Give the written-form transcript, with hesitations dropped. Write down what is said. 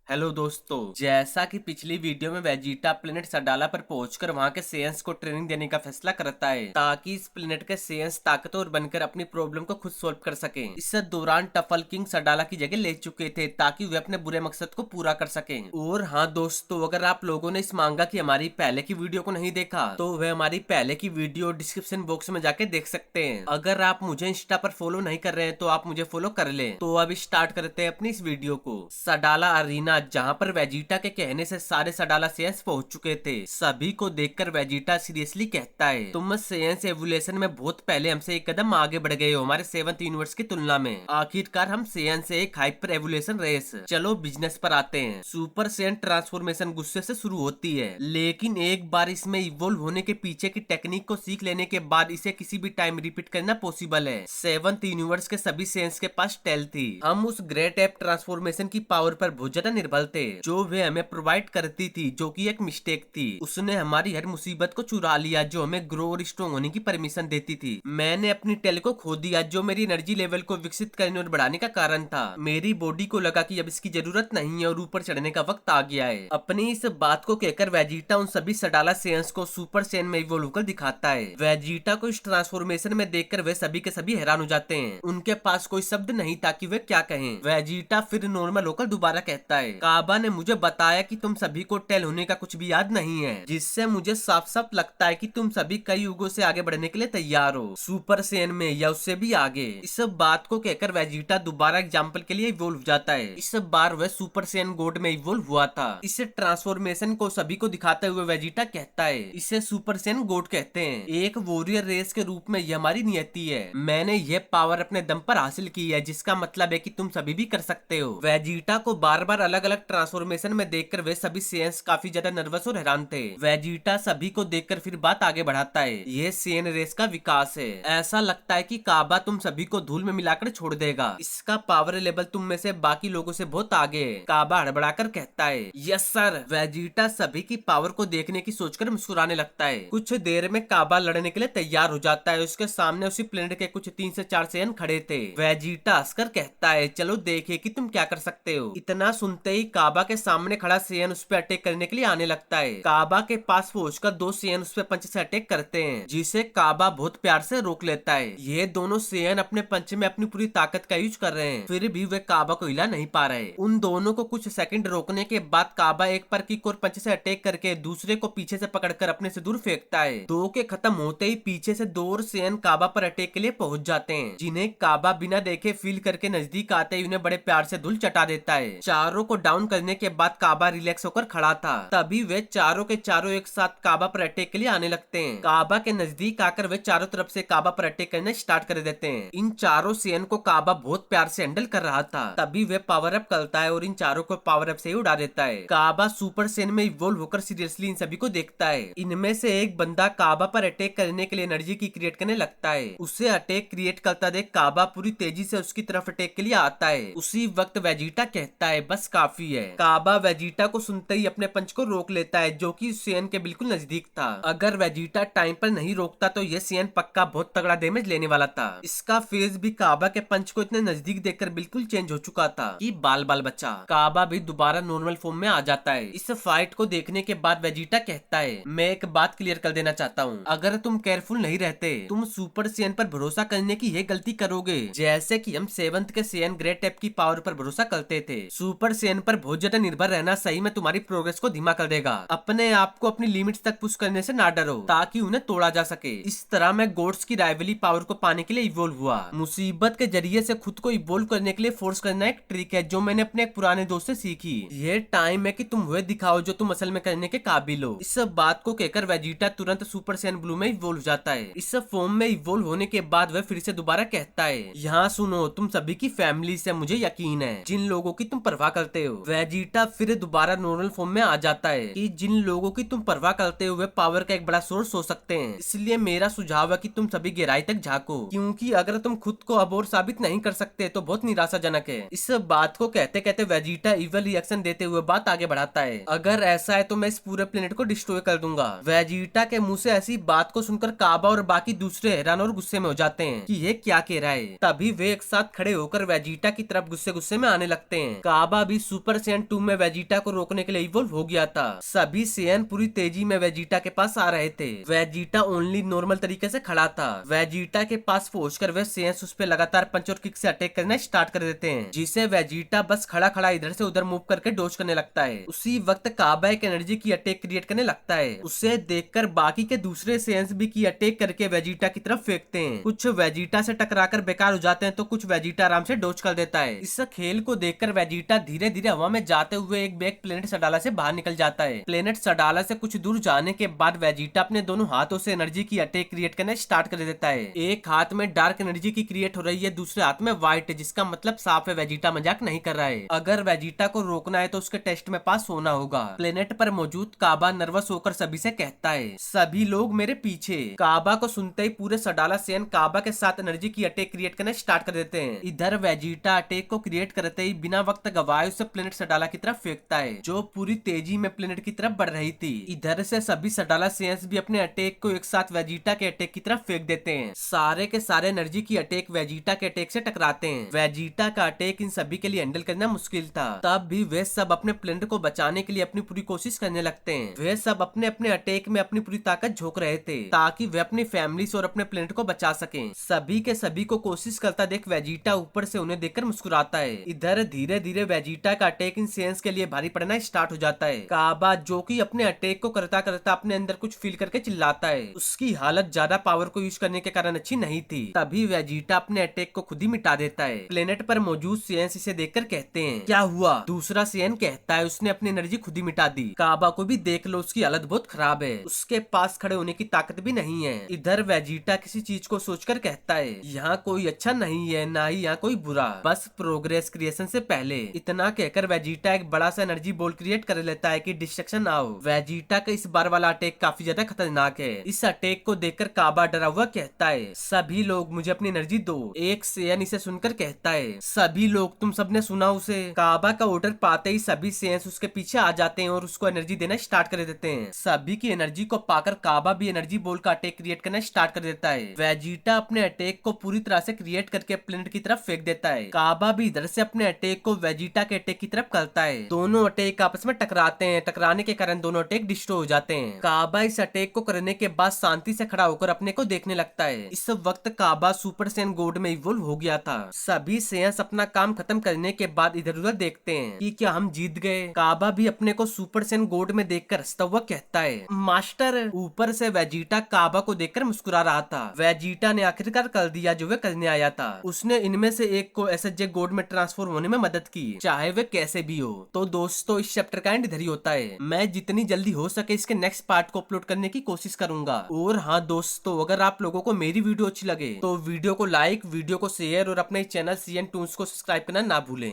Hello दोस्तों, जैसा कि पिछली वीडियो में वेजिटा प्लेनेट सडाला पर पहुंचकर वहां के सेयंस को ट्रेनिंग देने का फैसला करता है ताकि इस प्लेनेट के सेयंस ताकतवर बनकर अपनी प्रॉब्लम को खुद सॉल्व कर सकें। इस दौरान टफल किंग सडाला की जगह ले चुके थे ताकि वे अपने बुरे मकसद को पूरा कर सकें। और हाँ दोस्तों, अगर आप लोगों ने इस मांगा की हमारी पहले की वीडियो को नहीं देखा तो वे हमारी पहले की वीडियो डिस्क्रिप्शन बॉक्स में जाके देख सकते हैं। अगर आप मुझे इंस्टा पर फॉलो नहीं कर रहे हैं तो आप मुझे फॉलो कर ले। तो अब स्टार्ट करते हैं अपनी इस वीडियो को। सडाला अरीना, जहाँ पर वेजिटा के कहने से सारे सडाला सेयंस पहुंच चुके थे। सभी को देखकर वेजिटा सीरियसली कहता है, तुम सेयंस एवोल्यूशन में बहुत पहले हमसे एक कदम आगे बढ़ गए हो हमारे 7th यूनिवर्स की तुलना में। आखिरकार हम सेयंस से एक हाइपर एवोल्यूशन रेस। चलो बिजनेस पर आते हैं। सुपर सेयन ट्रांसफॉर्मेशन गुस्से से शुरू होती है, लेकिन एक बार इसमें इवोल्व होने के पीछे की टेक्निक को सीख लेने के बाद इसे किसी भी टाइम रिपीट करना पॉसिबल है। 7th यूनिवर्स के सभी सेयंस के पास टेल थी। हम उस ग्रेट एप ट्रांसफॉर्मेशन की पावर पर बहुत ज्यादा निर्भर थे जो वे हमें प्रोवाइड करती थी, जो कि एक मिस्टेक थी। उसने हमारी हर मुसीबत को चुरा लिया जो हमें ग्रो और स्ट्रॉन्ग होने की परमिशन देती थी। मैंने अपनी टेल को खो दिया जो मेरी एनर्जी लेवल को विकसित करने और बढ़ाने का कारण था। मेरी बॉडी को लगा कि अब इसकी जरूरत नहीं है और ऊपर चढ़ने का वक्त आ गया है। अपनी इस बात को कहकर वेजिटा उन सभी सडाला सेयंस को सुपर सेयन में इवॉल्व होकर दिखाता है। वेजिटा को इस ट्रांसफॉर्मेशन में देखकर वे सभी के सभी हैरान हो जाते हैं। उनके पास कोई शब्द नहीं था कि वे क्या कहें। वेजिटा फिर नॉर्मल होकर दोबारा कहता है, काबा ने मुझे बताया कि तुम सभी को टेल होने का कुछ भी याद नहीं है, जिससे मुझे साफ साफ लगता है कि तुम सभी कई युगों से आगे बढ़ने के लिए तैयार हो, सुपर सेयन में या उससे भी आगे। इस बात को कहकर वेजिटा दोबारा एग्जाम्पल के लिए इवॉल्व जाता है। इस बार वह सुपर सेयन गोड में इवॉल्व हुआ था। इस ट्रांसफॉर्मेशन को सभी को दिखाते हुए वेजिटा कहता है, इसे सुपर सेयन गोड कहते हैं। एक वॉरियर रेस के रूप में यह हमारी नियति है। मैंने यह पावर अपने दम पर हासिल की है, जिसका मतलब है कि तुम सभी भी कर सकते हो। वेजिटा को बार बार अलग अलग ट्रांसफॉर्मेशन में देखकर वे सभी सेयंस काफी ज्यादा नर्वस और हैरान थे। वेजिटा सभी को देखकर फिर बात आगे बढ़ाता है, ये सेयन रेस का विकास है। ऐसा लगता है कि काबा तुम सभी को धूल में मिलाकर छोड़ देगा। इसका पावर लेवल तुम में से बाकी लोगों से बहुत आगे है। काबा हड़बड़ाकर कहता है, यस सर। वेजिटा सभी की पावर को देखने की सोचकर मुस्कुराने लगता है। कुछ देर में काबा लड़ने के लिए तैयार हो जाता है। उसके सामने उसी प्लेनेट के कुछ 3 से 4 सेयन खड़े थे। वेजिटा हंसकर कहता है, चलो देखिए कि तुम क्या कर सकते हो। इतना सुनते ही काबा के सामने खड़ा सेयन उस पर अटैक करने के लिए आने लगता है। काबा के पास पहुंचकर 2 सेयन उस पर पंच से अटैक करते हैं, जिसे काबा बहुत प्यार से रोक लेता है। ये दोनों सेयन अपने पंच में अपनी पूरी ताकत का यूज कर रहे हैं, फिर भी वे काबा को हिला नहीं पा रहे। उन दोनों को कुछ सेकंड रोकने के बाद काबा एक पर किक और पंच से अटैक करके दूसरे को पीछे से पकड़कर अपने से दूर फेंकता है। 2 के खत्म होते ही पीछे से 2 और सेयन काबा पर अटैक के लिए पहुंच जाते हैं, जिन्हें काबा बिना देखे फील करके नजदीक आते ही उन्हें बड़े प्यार से धूल चटा देता है। चारों को डाउन करने के बाद काबा रिलैक्स होकर खड़ा था। तभी वे चारों के चारों एक साथ काबा पर अटैक के लिए आने लगते हैं। काबा के नजदीक आकर वे चारों तरफ से काबा पर अटैक करना स्टार्ट कर देते हैं। इन चारों सेयन को काबा बहुत प्यार से हैंडल कर रहा था। तभी वे पावर अप करता है और इन चारों को पावर अप से ही उड़ा देता है। काबा सुपर सेयन में इवॉल्व होकर सीरियसली इन सभी को देखता है। इनमें से एक बंदा काबा पर अटैक करने के लिए एनर्जी की क्रिएट करने लगता है। उसे अटैक क्रिएट करता देख काबा पूरी तेजी से उसकी तरफ अटैक के लिए आता है। उसी वक्त वेजिटा कहता है, बस काफी है। काबा वेजिटा को सुनते ही अपने पंच को रोक लेता है, जो कि सेयन के बिल्कुल नजदीक था। अगर वेजिटा टाइम पर नहीं रोकता तो यह सेयन पक्का बहुत तगड़ा डैमेज लेने वाला था। इसका फेस भी काबा के पंच को इतने नजदीक देखकर बिल्कुल चेंज हो चुका था कि बाल बाल बचा। काबा भी दोबारा नॉर्मल फॉर्म में आ जाता है। इस फाइट को देखने के बाद वेजिटा कहता है, मैं एक बात क्लियर कर देना चाहता हूँ, अगर तुम केयरफुल नहीं रहते तुम सुपर सेयन पर भरोसा करने की ये गलती करोगे, जैसे कि हम 7th के सेयन ग्रेट एप की पावर पर भरोसा करते थे। सुपर सेयन पर बहुत ज्यादा निर्भर रहना सही में तुम्हारी प्रोग्रेस को धीमा कर देगा। अपने आप को अपनी लिमिट्स तक पुश करने से ना डरो ताकि उन्हें तोड़ा जा सके। इस तरह मैं गॉड्स की राइवली पावर को पाने के लिए इवॉल्व हुआ। मुसीबत के जरिए से खुद को इवॉल्व करने के लिए फोर्स करना एक ट्रिक है जो मैंने अपने एक पुराने दोस्त से सीखी। ये टाइम है कि तुम वह दिखाओ जो तुम असल में करने के काबिल हो। इस बात को कहकर वेजिटा तुरंत सुपर सेयन ब्लू में इवॉल्व जाता है। इस फॉर्म में इवॉल्व होने के बाद वह फिर से दोबारा कहता है, यहाँ सुनो, तुम सभी की फैमिली से मुझे यकीन है, जिन लोगों की तुम परवाह करते हो। वेजिटा फिर दोबारा नॉर्मल फॉर्म में आ जाता है कि जिन लोगों की तुम परवाह करते हो वे पावर का एक बड़ा सोर्स हो सकते हैं। इसलिए मेरा सुझाव है कि तुम सभी गहराई तक झांको, क्योंकि अगर तुम खुद को अब और साबित नहीं कर सकते तो बहुत निराशाजनक है। इस बात को कहते कहते वेजिटा इवल रिएक्शन देते हुए बात आगे बढ़ाता है, अगर ऐसा है तो मैं इस पूरे प्लेनेट को डिस्ट्रॉय कर दूंगा। वेजिटा के मुंह से ऐसी बात को सुनकर काबा और बाकी दूसरे हैरान और गुस्से में हो जाते हैं कि ये क्या कह रहा है। तभी वे एक साथ खड़े होकर वेजिटा की तरफ गुस्से गुस्से में आने लगते हैं। काबा भी सुपर सैयन 2 में वेजिटा को रोकने के लिए इवॉल्व हो गया था। सभी सैयन पूरी तेजी में वेजिटा के पास आ रहे थे। वेजिटा ओनली नॉर्मल तरीके से खड़ा था। वेजिटा के पास पहुंचकर वे सैयन्स उस पे लगातार पंच और किक से अटैक करना स्टार्ट कर देते हैं, जिसे वेजिटा बस खड़ा खड़ा इधर से उधर मूव करके डॉज करने लगता है। उसी वक्त काबा एक एनर्जी की अटैक क्रिएट करने लगता है। उसे देखकर बाकी के दूसरे सैयन्स भी की अटैक करके वेजिटा की तरफ फेंकते हैं। कुछ वेजिटा से टकराकर बेकार हो जाते हैं तो कुछ वेजिटा आराम से डॉज कर देता है। इस खेल को देखकर वेजिटा धीरे धीरे हवा में जाते हुए एक बैग प्लेनेट सडाला से बाहर निकल जाता है। प्लेनेट सडाला से कुछ दूर जाने के बाद वेजिटा अपने दोनों हाथों से एनर्जी की अटैक क्रिएट करना स्टार्ट कर देता है। एक हाथ में डार्क एनर्जी की क्रिएट हो रही है, दूसरे हाथ में व्हाइट, जिसका मतलब साफ है वेजिटा मजाक नहीं कर रहा है। अगर वेजिटा को रोकना है तो उसके टेस्ट में पास होना होगा। प्लेनेट पर मौजूद काबा नर्वस होकर सभी से कहता है, सभी लोग मेरे पीछे। काबा को सुनते ही पूरे सडाला सैयन काबा के साथ एनर्जी की अटैक क्रिएट करना स्टार्ट कर देते हैं। इधर वेजिटा अटैक को क्रिएट करते ही बिना वक्त गवाए उसे प्लेनेट सडाला की तरफ फेंकता है, जो पूरी तेजी में प्लेनेट की तरफ बढ़ रही थी। इधर से सभी सडाला सैयन्स भी अपने अटैक को एक साथ वेजिटा के अटैक की तरफ फेंक देते हैं। सारे के सारे एनर्जी की अटैक वेजिटा के अटैक से टकराते हैं। वेजिटा का अटैक इन सभी के लिए हैंडल करना मुश्किल था, तब भी वे सब अपने प्लेनेट को बचाने के लिए अपनी पूरी कोशिश करने लगते हैं। वे सब अपने अपने अटैक में अपनी पूरी ताकत झोंक रहे थे ताकि वे अपनी फैमिली और अपने प्लेनेट को बचा सकें। सभी के सभी को कोशिश करता देख वेजिटा ऊपर से उन्हें देखकर मुस्कुराता है। इधर धीरे धीरे वेजिटा का अटैक इन सैयन्स के लिए भारी पड़ना स्टार्ट हो जाता है। काबा जो कि अपने अटैक को करता करता अपने अंदर कुछ फील करके चिल्लाता है। उसकी हालत ज्यादा पावर को यूज करने के कारण अच्छी नहीं थी। तभी वेजिटा अपने अटैक को खुद ही मिटा देता है। प्लेनेट पर मौजूद सैयन्स इसे देखकर कहते हैं, क्या हुआ? दूसरा सैयन कहता है, उसने अपनी एनर्जी खुद ही मिटा दी। काबा को भी देख लो, उसकी हालत बहुत खराब है, उसके पास खड़े होने की ताकत भी नहीं है। इधर वेजिटा किसी चीज को सोचकर कहता है, यहाँ कोई अच्छा नहीं है, ना ही यहाँ कोई बुरा, बस प्रोग्रेस क्रिएशन से पहले। इतना कहकर वेजिटा एक बड़ा सा एनर्जी बॉल क्रिएट कर लेता है कि डिस्ट्रक्शन ना हो। वेजिटा का इस बार वाला अटैक काफी ज्यादा खतरनाक है। इस अटैक को देखकर काबा डरा हुआ कहता है, सभी लोग मुझे अपनी एनर्जी दो। एक सैयन इसे सुनकर कहता है, सभी लोग, तुम सबने सुना उसे? काबा का ऑर्डर पाते ही सभी सैयन्स उसके पीछे आ जाते हैं और उसको एनर्जी देना स्टार्ट कर देते हैं। सभी की एनर्जी को पाकर काबा भी एनर्जी बॉल का अटैक क्रिएट करना स्टार्ट कर देता है। वेजिटा अपने अटैक को पूरी तरह से क्रिएट करके प्लेनेट की तरफ फेंक देता है। काबा भी इधर से अपने अटैक को वेजिटा के अटैक की तरफ करता है। दोनों अटैक आपस में टकराते हैं, टकराने के कारण दोनों अटैक डिस्ट्रॉय हो जाते हैं। काबा इस अटैक को करने के बाद शांति से खड़ा होकर अपने को देखने लगता है। इस वक्त काबा सुपर सैयन गॉड में इवॉल्व हो गया था। सभी सैयन्स अपना काम खत्म करने के बाद इधर उधर देखते हैं कि क्या हम जीत गए। काबा भी अपने को सुपर सैयन गॉड में देखकर हंसता हुआ कहता है, मास्टर। ऊपर से वेजिटा काबा को देखकर मुस्कुरा रहा था। वेजिटा ने आखिरकार कर दिया जो वे करने आया था। उसने इनमें से एक को एसएसजे गॉड में ट्रांसफॉर्म होने में मदद की, चाहे वे कैसे भी हो। तो दोस्तों, इस चैप्टर का एंड इधर ही होता है। मैं जितनी जल्दी हो सके इसके नेक्स्ट पार्ट को अपलोड करने की कोशिश करूंगा। और हाँ दोस्तों, अगर आप लोगों को मेरी वीडियो अच्छी लगे तो वीडियो को लाइक, वीडियो को शेयर और अपने चैनल CN Toons को सब्सक्राइब करना ना भूलें।